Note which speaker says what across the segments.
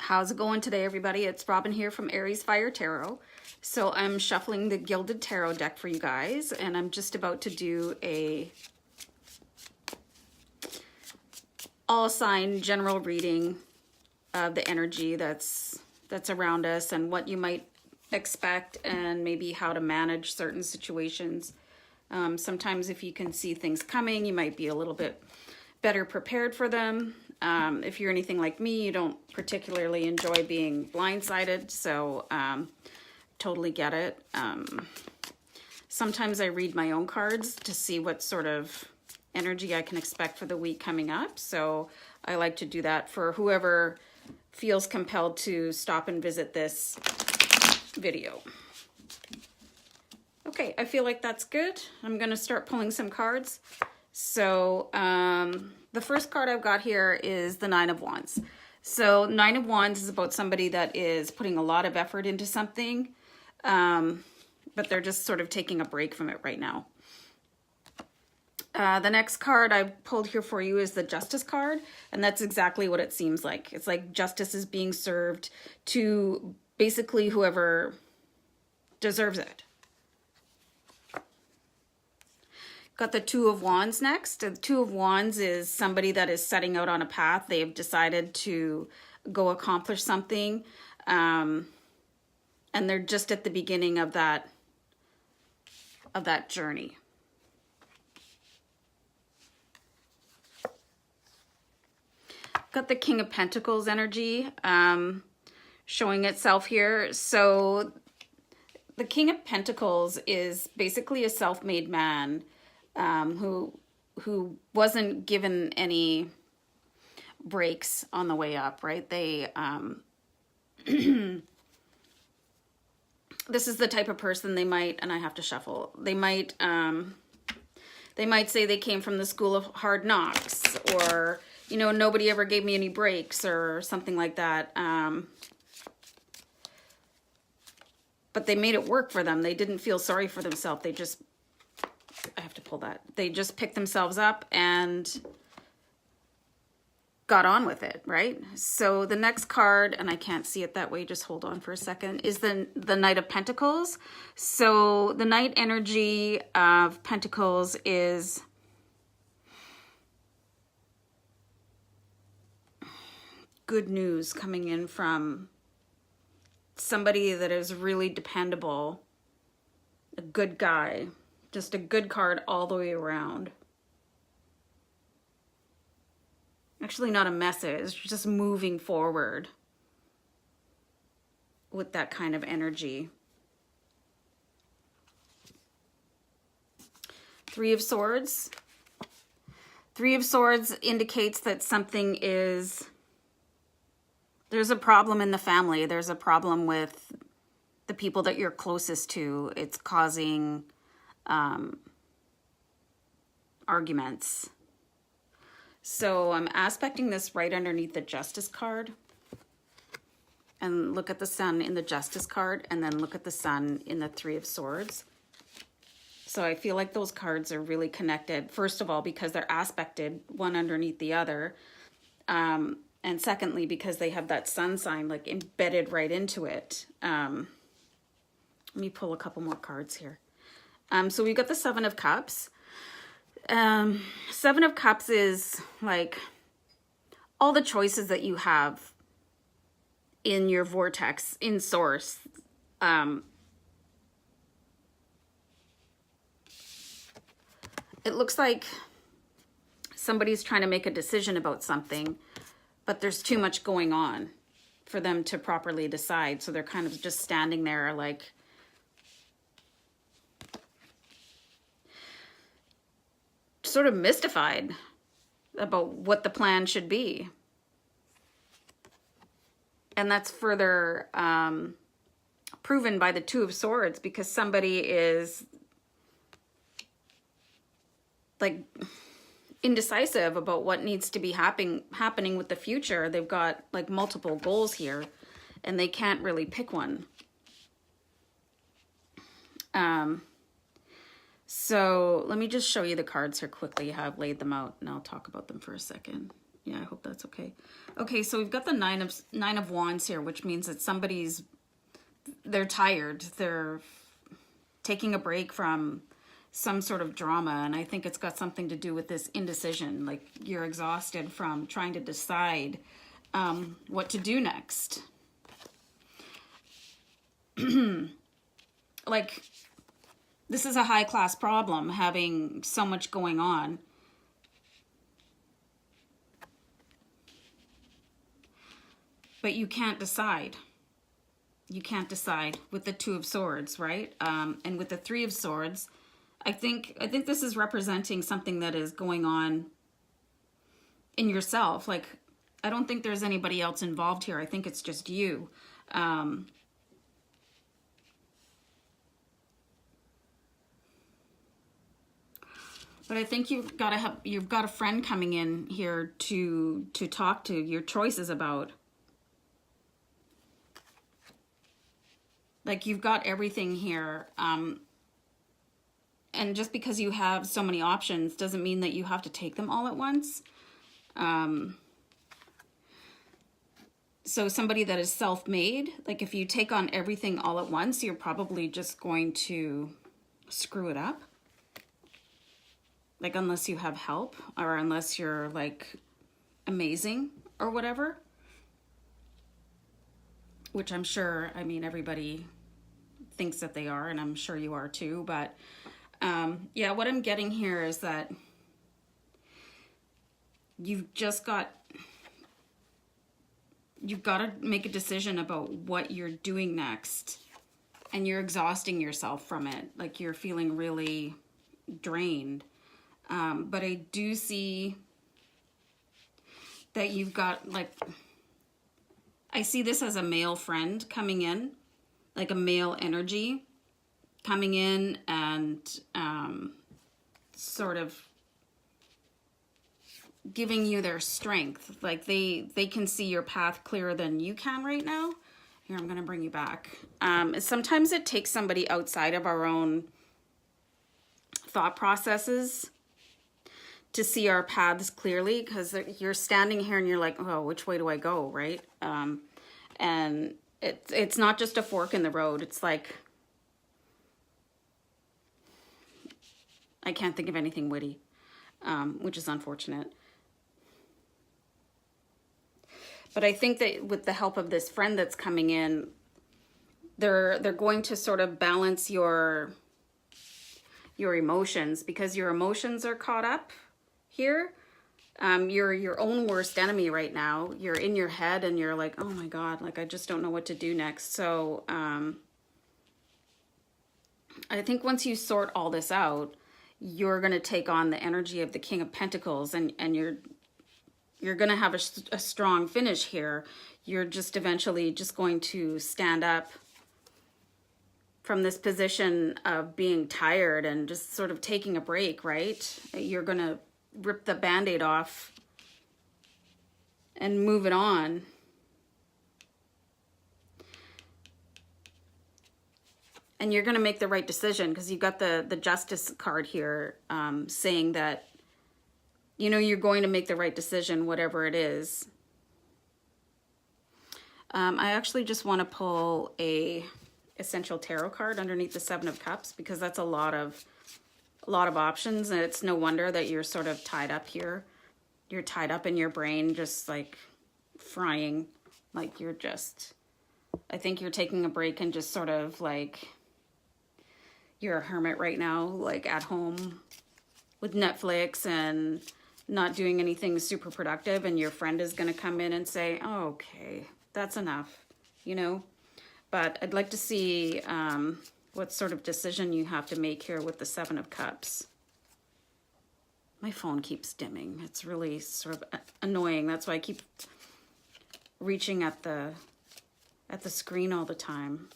Speaker 1: How's it going today, everybody? It's Robin here from Aries Fire Tarot. So I'm shuffling the Gilded Tarot deck for you guys, and I'm just about to do a all sign general reading of the energy that's around us and what you might expect and maybe how to manage certain situations. Sometimes if you can see things coming, you might be a little bit better prepared for them. If you're anything like me, you don't particularly enjoy being blindsided, so totally get it. Sometimes I read my own cards to see what sort of energy I can expect for the week coming up, so I like to do that for whoever feels compelled to stop and visit this video. Okay, I feel like that's good. I'm going to start pulling some cards. So the first card I've got here is the Nine of Wands. So Nine of Wands is about somebody that is putting a lot of effort into something, but they're just sort of taking a break from it right now. The next card I pulled here for you is the Justice card, and that's exactly what it seems like. It's like justice is being served to basically whoever deserves it. Got the Two of Wands next. The Two of Wands is somebody that is setting out on a path. They've decided to go accomplish something, and they're just at the beginning of that journey. Got the King of Pentacles energy showing itself here. So the King of Pentacles is basically a self-made man who wasn't given any breaks on the way up, right? They this is the type of person they might, and I have to shuffle, they might say they came from the school of hard knocks, or, you know, nobody ever gave me any breaks or something like that. But they made it work for them. They didn't feel sorry for themselves. They just, I have to pull that. They just picked themselves up and got on with it, right? So the next card, and I can't see it that way, just hold on for a second, is the Knight of Pentacles. So the Knight energy of Pentacles is good news coming in from somebody that is really dependable, a good guy. Just a good card all the way around. Actually, not a message, just moving forward with that kind of energy. Three of Swords. Three of Swords indicates that something is, there's a problem in the family. There's a problem with the people that you're closest to. It's causing arguments. So I'm aspecting this right underneath the Justice card, and look at the Sun in the Justice card, and then look at the Sun in the Three of Swords. So I feel like those cards are really connected, first of all because they're aspected one underneath the other, and secondly because they have that Sun sign like embedded right into it. Let me pull a couple more cards here. So we've got the Seven of Cups. Seven of Cups is like all the choices that you have in your vortex, in source. It looks like somebody's trying to make a decision about something, but there's too much going on for them to properly decide. So they're kind of just standing there like, sort of mystified about what the plan should be. And that's further proven by the Two of Swords, because somebody is like indecisive about what needs to be happening with the future. They've got like multiple goals here and they can't really pick one. So let me just show you the cards here quickly, how I've laid them out, and I'll talk about them for a second. Yeah, I hope that's okay. Okay, so we've got the nine of wands here, which means that they're tired. They're taking a break from some sort of drama, and I think it's got something to do with this indecision. Like, you're exhausted from trying to decide what to do next. Like, this is a high-class problem, having so much going on. But you can't decide. You can't decide with the Two of Swords, right? And with the Three of Swords, I think this is representing something that is going on in yourself. Like, I don't think there's anybody else involved here. I think it's just you. But I think you've got a friend coming in here to talk to your choices about. Like, you've got everything here. And just because you have so many options doesn't mean that you have to take them all at once. So somebody that is self-made, like, if you take on everything all at once, you're probably just going to screw it up. Like, unless you have help, or unless you're, like, amazing or whatever. Which I'm sure, I mean, everybody thinks that they are, and I'm sure you are too. But yeah, what I'm getting here is that you've got to make a decision about what you're doing next, and you're exhausting yourself from it. Like, you're feeling really drained. But I do see that you've got, like, I see this as a male friend coming in, like a male energy coming in and sort of giving you their strength. Like, they can see your path clearer than you can right now. Here, I'm going to bring you back. Sometimes it takes somebody outside of our own thought processes to see our paths clearly, because you're standing here and you're like, oh, which way do I go, right? And it's not just a fork in the road. It's like, I can't think of anything witty, which is unfortunate. But I think that with the help of this friend that's coming in, they're going to sort of balance your emotions, because your emotions are caught up here. You're your own worst enemy right now. You're in your head and you're like, oh my God, like, I just don't know what to do next. So I think once you sort all this out, you're going to take on the energy of the King of Pentacles, and you're going to have a strong finish here. You're just eventually just going to stand up from this position of being tired and just sort of taking a break, right? You're going to rip the Band-Aid off and move it on. And you're going to make the right decision, because you've got the Justice card here, saying that, you know, you're going to make the right decision, whatever it is. I actually just want to pull a Essential Tarot card underneath the Seven of Cups, because that's a lot of options, and it's no wonder that you're sort of tied up here. You're tied up in your brain, just like frying. Like, you're just, I think you're taking a break and just sort of like, you're a hermit right now, like at home with Netflix and not doing anything super productive, and your friend is going to come in and say, oh, okay, that's enough, you know? But I'd like to see what sort of decision you have to make here with the Seven of Cups. My phone keeps dimming. It's really sort of annoying. That's why I keep reaching at the screen all the time.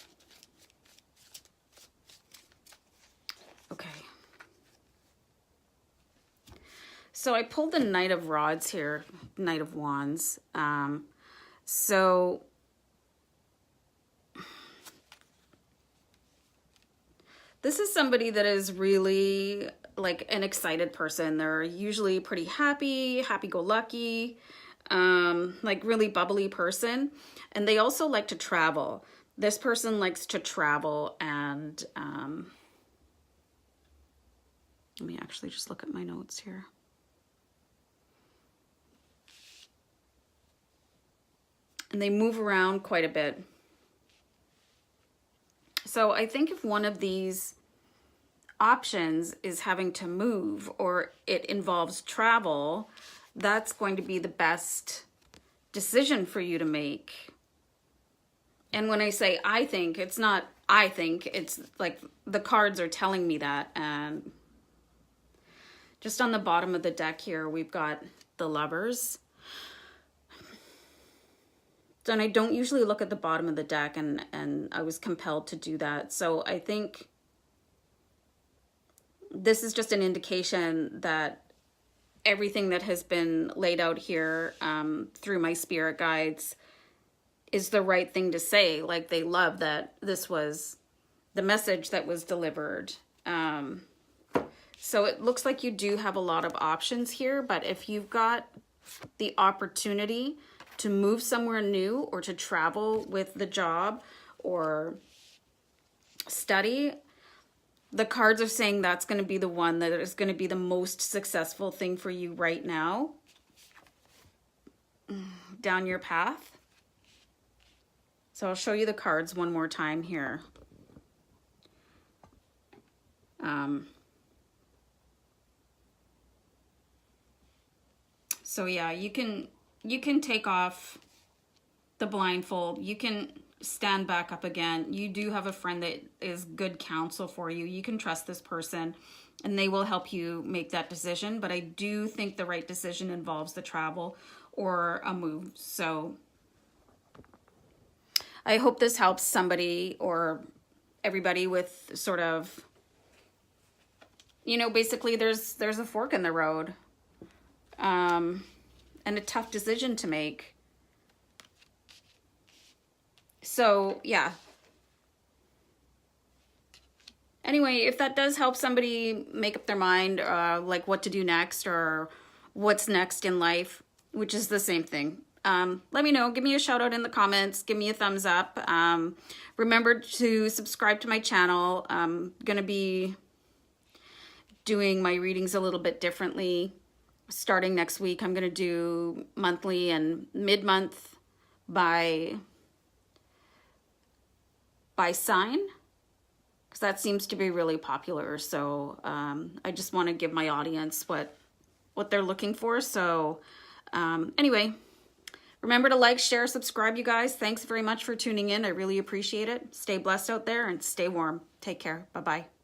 Speaker 1: Okay. So I pulled the Knight of Rods here, Knight of Wands. So this is somebody that is really like an excited person. They're usually pretty happy, happy-go-lucky, like really bubbly person. And they also like to travel. This person likes to travel, and let me actually just look at my notes here. And they move around quite a bit. So I think if one of these options is having to move or it involves travel, that's going to be the best decision for you to make. And when I say I think, it's not I think, it's like the cards are telling me that. And just on the bottom of the deck here, we've got the Lovers. And I don't usually look at the bottom of the deck, and I was compelled to do that. So I think this is just an indication that everything that has been laid out here through my spirit guides is the right thing to say. Like, they love that this was the message that was delivered. So it looks like you do have a lot of options here, but if you've got the opportunity to move somewhere new or to travel with the job or study, the cards are saying that's going to be the one that is going to be the most successful thing for you right now down your path. So I'll show you the cards one more time here. So yeah, you can take off the blindfold. You can stand back up again. You do have a friend that is good counsel for you. You can trust this person and they will help you make that decision. But I do think the right decision involves the travel or a move. So I hope this helps somebody or everybody with sort of, you know, basically there's a fork in the road. And a tough decision to make. So, yeah. Anyway, if that does help somebody make up their mind, like what to do next or what's next in life, which is the same thing, let me know. Give me a shout out in the comments. Give me a thumbs up. Remember to subscribe to my channel. I'm going to be doing my readings a little bit differently. Starting next week, I'm going to do monthly and mid-month by sign, because that seems to be really popular. So I just want to give my audience what they're looking for. So anyway, remember to like, share, subscribe, you guys. Thanks very much for tuning in. I really appreciate it. Stay blessed out there and stay warm. Take care. Bye-bye.